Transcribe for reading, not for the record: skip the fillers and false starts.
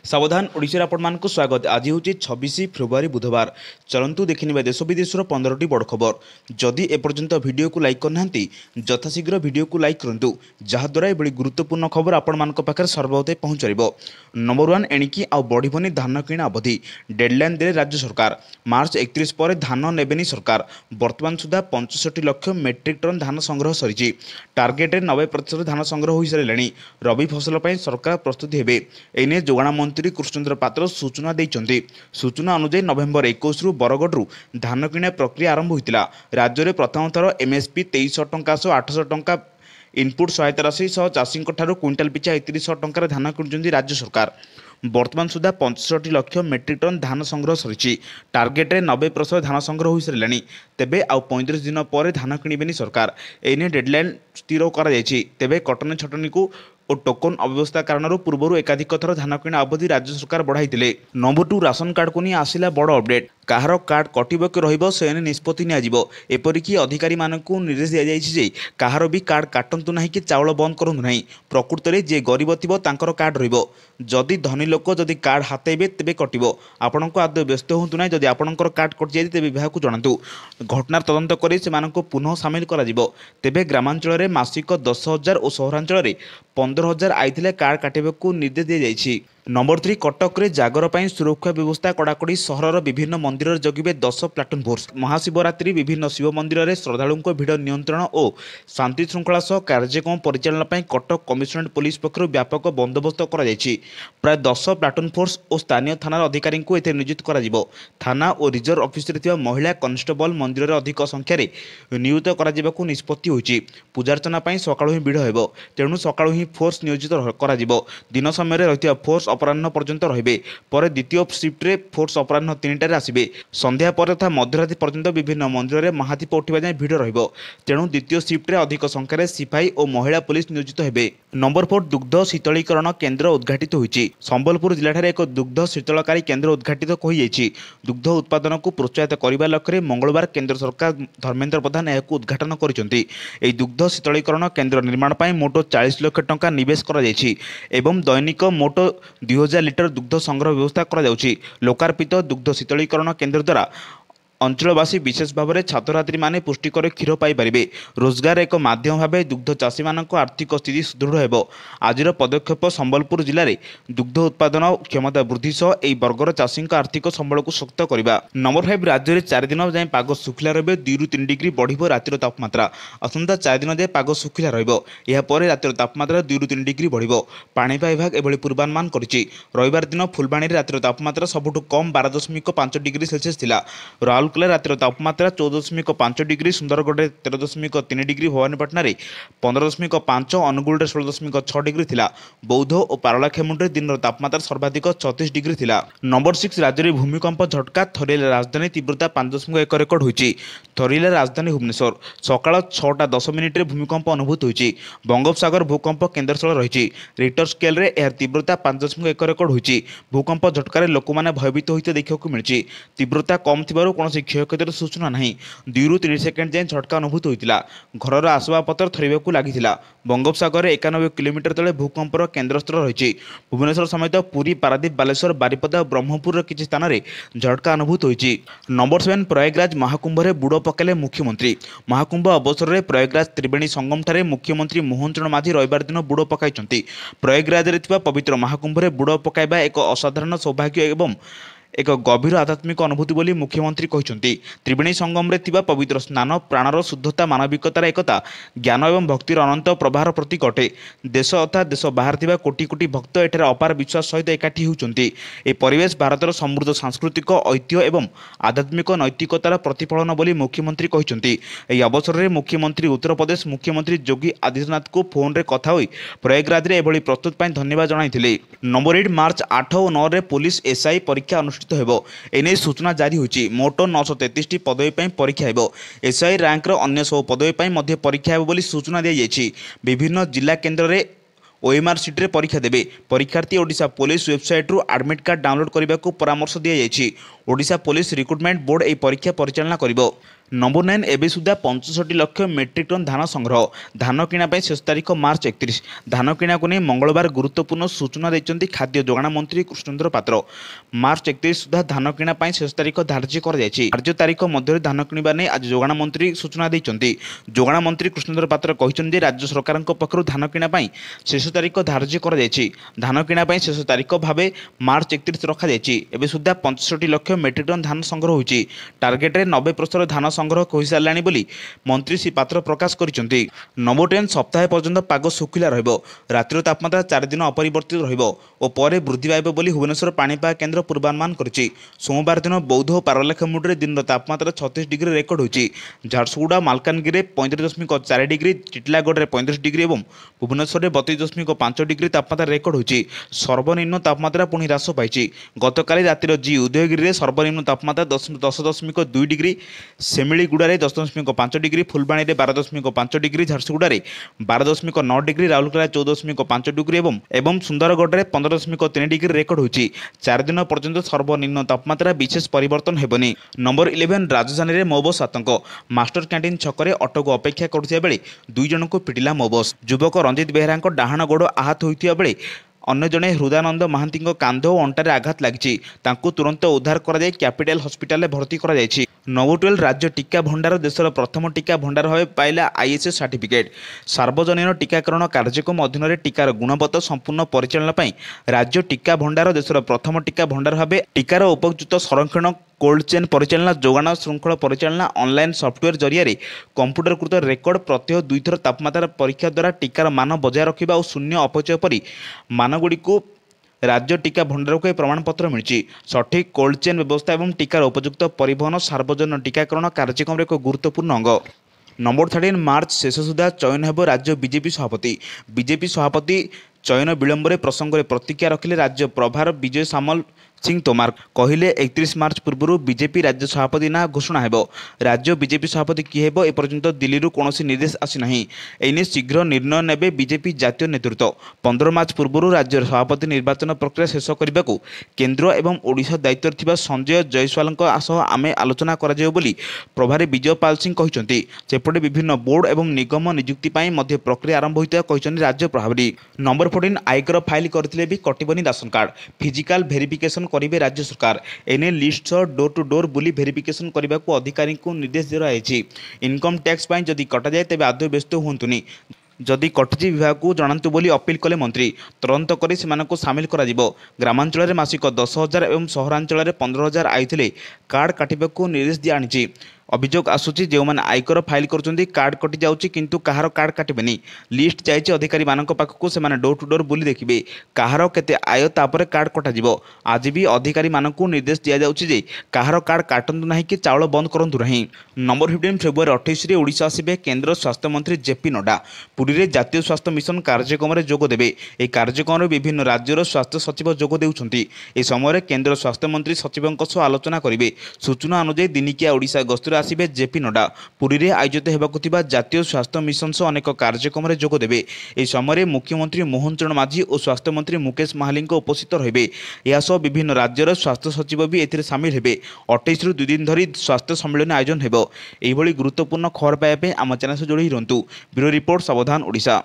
सावधान ओडिशा आपण स्वागत। आज हूँ 26 फेब्रुआरी बुधवार। चलतु देखने देश विदेशर 15टी बड़ खबर। जदि एपर्यंत वीडियो को लाइक करना यथाशीघ्र वीडियो को लाइक करूँ जहाद्वारा ये गुरुत्वपूर्ण खबर आपण पाखे सर्वोदय पहुँच। नंबर 1 एणिकी आ बढ़नी धान किणा अवधि डेडलाइन दे राज्य सरकार। मार्च 31 पर धान नेबेनी सरकार। वर्तमान सुधा 65 लाख मेट्रिक टन धान संग्रह सरी। टार्गेट 90% धान संग्रह हो सारे। रबी फसल पर सरकार प्रस्तुति हेबे। एने जोगाण मंत्री कृष्णचंद्र पात्र सूचना देइचंती। सूचना अनुसार नवेम्बर 21 रु बरगढ़ धान किणा प्रक्रिया आरंभ होता। राज्य में प्रथम थर एमएसपी 2300 टंका 800 टंका इनपुट सहायता राशि सह चाषी क्विंटाल पिछा 3100 टंकार धान किणुंट राज्य सरकार। वर्तमान सुधा 65 लाख मेट्रिक टन धान संग्रह सरी। टार्गेट 90% धान संग्रह हो सारे। तेबे आउ 35 दिन पर धान किणवेनी सरकार। एने डेडलाइन स्थिर कर कटनी छटनी को और टोकन अव्यवस्था कारण पूर्व एकाधिक थर धान किणा अवधि राज्य सरकार बढ़ाई। नंबर 2 राशन कार्ड को नहीं आसिला बड़ अपडेट। कहार कार्ड कटब कि रही निष्पत्ति एपरिक अधिकारी मानक निर्देश दि जाए कहार भी कार्ड काटतु ना कि चाउल बंद करूँ ना। प्रकृत में जी गरीब थी कार्ड रही धनी लोक जदि कार्ड हाथेबे तेबे कटिब। आपण को आदौ व्यस्त हूँ ना। जदि आपंकर कार्ड कटि जाए तेज विभाग को जनातु। घटनार तदंत कर पुनः सामिल कर ग्रामांचल में मासिक 10,000 और सहरांचल 15,000 आईथिले कार्ड काटिबा निर्देश दि जाइछि। नंबर 3 कटक रे जागर पर सुरक्षा व्यवस्था कड़ाकड़ी। सहरर विभिन्न मंदिर जगिबे 10 प्लाटून फोर्स। महाशिवरात्रि विभिन्न शिव मंदिर में श्रद्धालुओं भिड़ नियंत्रण और शांति श्रृंखला सह कार्यक्रम परिचालना पर कटक कमिशनरेट पुलिस पक्षर व्यापक बंदोबस्त कर प्राय 10 प्लाटून फोर्स और स्थानीय थाना अधिकारी को नियोजित कर। थाना और रिजर्व ऑफिस महिला कन्स्टेबल मंदिर में अधिक संख्यार नियुक्त कर निष्पत्ति होइछि। पूजार्चना सकाळु ही भिड़ हेबो। तेणु सकाळु ही फोर्स नियोजित कर। दिन समय रही फोर्स अपराह्न पर्यंत रहिबे। पर द्वितीय शिफ्ट फोर्स अपराह्न 3टार आसबे। संध्या पर तथा मध्यरात्रि पर्यंत विभिन्न मंदिर में महादीप उठा जाए भिड़ रहिबो। तेणु द्वितीय शिफ्ट अधिक संख्यार सिपाही और महिला पुलिस नियोजित हेबे। नंबर 4 दुग्ध शीतलीकरण केन्द्र उद्घाटित होइछि। संबलपुर जिला एक दुग्ध शीतलकारी केन्द्र उद्घाटित होइछि। दुग्ध उत्पादन को प्रोत्साहित करने लक्ष्य में मंगलवार केन्द्र सरकार धर्मेन्द्र प्रधान यह उद्घाटन करिसेंति। एही दुग्ध शीतलीकरण केन्द्र निर्माण पर मोट 40 लाख टंका निवेश कर एवं दैनिक मोट 2000 लिटर दुग्ध संग्रह व्यवस्था कर। लोकार्पित दुग्ध शीतलीकरण केन्द्र द्वारा अंचलवासी विशेष भाव में छात्रछात्री माने पुष्टिकर क्षीर पाइपर। रोजगार एक माध्यम भाव दुग्ध चाषी मान आर्थिक स्थिति सुदृढ़ हो। आज पदक्षेप संबलपुर जिले में दुग्ध उत्पादन क्षमता वृद्धि सह यह वर्गर चाषी आर्थिक संबल को शक्त करने। नंबर 5 राज्य में 4 दिन जाए पाग सुखिला रे 2 ରୁ 3 डिग्री बढ़ रातिर तापमात्रा। आसंता 4 दिन जाए पाग सुखिला रही रातिर तापमात्रा 2 ରୁ 3 डिग्री बढ़। पाणीपाग विभाग एभली पूर्वानुमान करिछि। रविवार दिन फुलबाणी रातिर तापमात्रा सबुठु कम 12.5 डिग्री सेल्सियस थिला। राउरकेला रातिर तापमात्रा 14.5 degree, Sundargarh 13.3 degree, Bhawanipatna 15.5, Angul 16.6 degree थिला। बौद्ध और पारलाखेमुंडे दिन तापमात्रा सर्वाधिक 36 डिग्री थिला। नंबर 6 राज्य में भूमिकंप झटका। थरिला राजधानी तीव्रता 5.1 रेकर्ड होइछि। थरिला राजधानी भुवनेश्वर सकाळ 6:10 भूमिकंप अनुभूत होइछि। बंगोपसागर भूकंप केन्द्रस्थल रही। रिक्टर स्केल रे एहर तीव्रता 5.1 रेकर्ड होइछि। भूकंप झटकार लोक मैंने भयभीत होते देखा मिली। तीव्रता कम थी कौन क्षयक्षतिर सूचना ना। 2 ରୁ 3 सेकेंड जाए झटका अनुभूत होता। घर आसबाबपत्र थरवा लगी। बंगोपसागर 91 किलोमीटर तले भूकंपर केन्द्रस्थल रही। भुवनेश्वर समेत पुरी, पारादीप, बालेश्वर, बारिपदा, ब्रह्मपुर किसी स्थान में झटका अनुभूत होती। नंबर 7 प्रयागराज महाकुंभ में बुड़ पकेले मुख्यमंत्री। महाकुंभ अवसर में प्रयागराज त्रिवेणी संगम ठारे मुख्यमंत्री मोहन चरण माझी रविवार दिन बुड़ पकाई। प्रयागराज में पवित्र महाकुंभ में बुड़ पकाइबा एक असाधारण सौभाग्य एवं एक गभीर आध्यात्मिक अनुभूति बोली मुख्यमंत्री कहते। त्रिवेणी संगम रे थिबा पवित्र स्नान प्राणर शुद्धता, मानविकतार एकता, ज्ञान एवं भक्तिर अनंत प्रवाहर प्रतीक अटे। देश तथा देश बाहर थिबा कोटी कोटी भक्त एठार अपार विश्वास सहित एकाठी होउचंती। ए परिवेश भारतर समृद्ध सांस्कृतिक ऐतिह्य एवं आध्यात्मिक नैतिकतार प्रतिफलन बोली मुख्यमंत्री कहते। एही अवसर में मुख्यमंत्री उत्तर प्रदेश मुख्यमंत्री योगी आदित्यनाथ को फोन रे कथा होई प्रयागराज रे एभली प्रस्तुत पई धन्यवाद जणाइथिले। नंबर 8 मार्च 8 और 9 रे पुलिस एसआई परीक्षा अनुष्ठित एने सूचना जारी होइछि। मोट 933 पदवी पर परीक्षा हेबो। एसआई रैंक अन्य सब पदवी पर परीक्षा हेबो बोली सूचना दी जाइछि। विभिन्न जिला केन्द्र में ओएमआर सीट रे परीक्षा देबे। परीक्षार्थी ओडिशा पुलिस वेबसाइट रु एडमिट कार्ड डाउनलोड करने को परामर्श दी जाइछि। ओडिशा पुलिस रिक्रुटमेंट बोर्ड ए परीक्षा परिचालना करिबो। नंबर 9 एबे सुधा 65 लाख मेट्रिक टन धान संग्रह धान किणा शेष तारीख मार्च 31 धान किणा को नहीं मंगलवार गुरुत्वपूर्ण सूचना देते खाद्य जोगाण मंत्री कृष्णचंद्र पात्र मार्च 31 सुधा धान किणा शेष तारीख धार्य कर तारीख मध्य धान किणवा नहीं आज जोगाण मंत्री सूचना देते जोगाण मंत्री कृष्णचंद्र पात्र कहते राज्य सरकार पक्षर धान किणा शेष तारीख धार्य कर धान किणा शेष तारीख भाव मार्च 31 रखा सुधा 65 लाख मेट्रिक टन धान संग्रह होती टार्गेट रे 90% धान संग्रह हो साराणी बोली मंत्री श्री पात्र प्रकाश करिसेंती। नंबर 10 सप्ताह पर्यंत पाग सुखिला रहिबो रातिर तापमात्रा 4 दिन अपरिवर्तित रहिबो और परे वृद्धि पाइबो बोली भुवनेश्वर पाणीपाग केन्द्र पूर्वानुमान करिछि। सोमवार दिन बौद्ध और पारलाखेमुंडी दिन तापमात्रा 36 डिग्री रेकर्ड होछि। झारसुगुड़ा मालकानगिरी 35.4 डिग्री टिटलागढ़ 35 डिग्री और भुवनेश्वर 32.5 डिग्री तापमात्रा रेकर्ड होछि। सर्वनिम्न तापमात्रा पुणी ह्रास पाइछि। गतकाली रातिर जी उदयगिरी सर्वनिम्न तापमात्रा 10.2 degree Semiliguda 10.5 degree Phulbani 12.5 degree Jharsuguda 12.9 degree Rourkela 14.5 degree एवं सुंदरगढ़ 15.3 डिग्री रेकर्ड होछि। 4 दिन पर्यंत सर्वनिम्न तापमात्रा विशेष परिवर्तन हेबनी। नंबर 11 राजधानी में मोबस आतंक मास्टर कैंटीन छकरे ऑटो को अपेक्षा करुथिया बेले 2 जन को पिटिला मोबस। युवक रंजित बेहेरा डाहाण गोड़ आहत होइथिया बेले अन्य जड़े हृदानंद महांती कांध और अंटारे आघात लगी तुरंत उद्धार कर कैपिटल हॉस्पिटल में भर्ती कर। नंबर 12 राज्य टीका भंडार देशर प्रथम टीका भंडार भाव पाइला आईएसएस सर्टिफिकेट। सार्वजनीन टीकाकरण कार्यक्रम अधीन टीकार गुणवत्ता संपूर्ण परिचालना राज्य टीका भंडार देशर प्रथम टीका भंडार भाव टीकार उपयुक्त संरक्षण कोल्ड चेन परिचालना जोगाण श्रृंखला परिचालना ऑनलाइन सॉफ्टवेयर जरिया कंप्यूटरकृत रेकर्ड प्रत्यह 2 थर तापमात्रा परीक्षा द्वारा टीकार मान बजाय रखा और शून्य अपचय परी मानगुड़ी को राज्य टीका भंडार को प्रमाणपत्र मिली। सठिक कोल्ड चेन व्यवस्था और टीकार उपयुक्त परिवहन सार्वजनिक टीकाकरण कार्यक्रम एक गुरुत्वपूर्ण अंग। नंबर 13 मार्च शेष सुधा चयन हेब राज्य बीजेपी सभापति चयन विलंब प्रसंग में प्रतिक्रिया रखिले राज्य प्रभार विजय सामल सिंह तोमार कहले 31 मार्च पूर्व बीजेपी राज्य सभापति ना घोषणा हेब। राज्य बीजेपी सभापति किए हेब एपर्यंत दिल्ली कौन निर्देश आसी ना एने शीघ्र निर्णय नेबे बीजेपी जातीय नेतृत्व। 15 मार्च पूर्व राज्य सभापति निर्वाचन प्रक्रिया शेष करने को केन्द्र एवं ओडिशा दायित्व थिबा संजय जयसवाल आमे आलोचना कराजियो बोली प्रभारी विजय पाल सिंह कहते। सेपटे विभिन्न बोर्ड एवं निगम नियुक्ति मध्य प्रक्रिया आरंभ होता कहते राज्य प्रभारी। नंबर 14 आयकर फाइल करथिले भी कटिबनी राशन कार्ड फिजिकल वेरिफिकेशन करिवे राज्य सरकार एने लिस्ट डोर टू डोर बुली वेरिफिकेशन करने को अधिकारी को निर्देश दिया। इनकम टैक्स जदि कटा जाए तेज आदौ व्यस्त हुंतुनी जदि कटिजी विभाग को जनातु बोली अपील कले मंत्री तुरंत कर सामिल कर। ग्रामांचल मासिक 10,000 एवं सहरांचल 15,000 आईथिले कार्ड काटिबा निर्देश दिया। अभियोग आसूची जो मैंने आयकर फाइल कर कार्ड कटि जाऊँगी किंतु कहार कार्ड काटबेनी लिस्ट जाइए अधिकारी मानक पाखक से डोर टू डोर बुली देखिए कहार केते आय तापर कार्ड कटा। आज भी अधिकारी मानक निर्देश दि जाऊँगी कहार कार्ड काटतु ना कि चाउल बंद करूँ ना। नंबर 15 फेब्रुआरी 28 ओडिशा आसिबे केन्द्र स्वास्थ्य मंत्री जेपी नड्डा पुरी में जातीय स्वास्थ्य मिशन कार्यक्रम में जोगदेवे। यह कार्यक्रम में विभिन्न राज्यर स्वास्थ्य सचिव जोग देउछंती। ए समय केन्द्र स्वास्थ्य मंत्री सचिवों सह आलोचना करेंगे। सूचना अनुसार दिनिकिया ओडिशा गस्तर आसिबे जेपी नड्डा पुरी में आयोजित होगा जातीय स्वास्थ्य मिशन सह अनेक कार्यक्रम में जोगदेवे। यह समय मुख्यमंत्री मोहन चरण माझी और स्वास्थ्य मंत्री मुकेश महाली उपस्थित रहे। यह विभिन्न राज्यर स्वास्थ्य सचिव भी एथिरे सामिल हेबे। 28 रु 2 दिन धरी स्वास्थ्य सम्मेलन आयोजन हेबो। एहिभଳି गुरुत्वपूर्ण खबर पाइबा आम चैनल से जोड़ी रहंतु। ब्यूरो रिपोर्ट सावधान ओडिशा।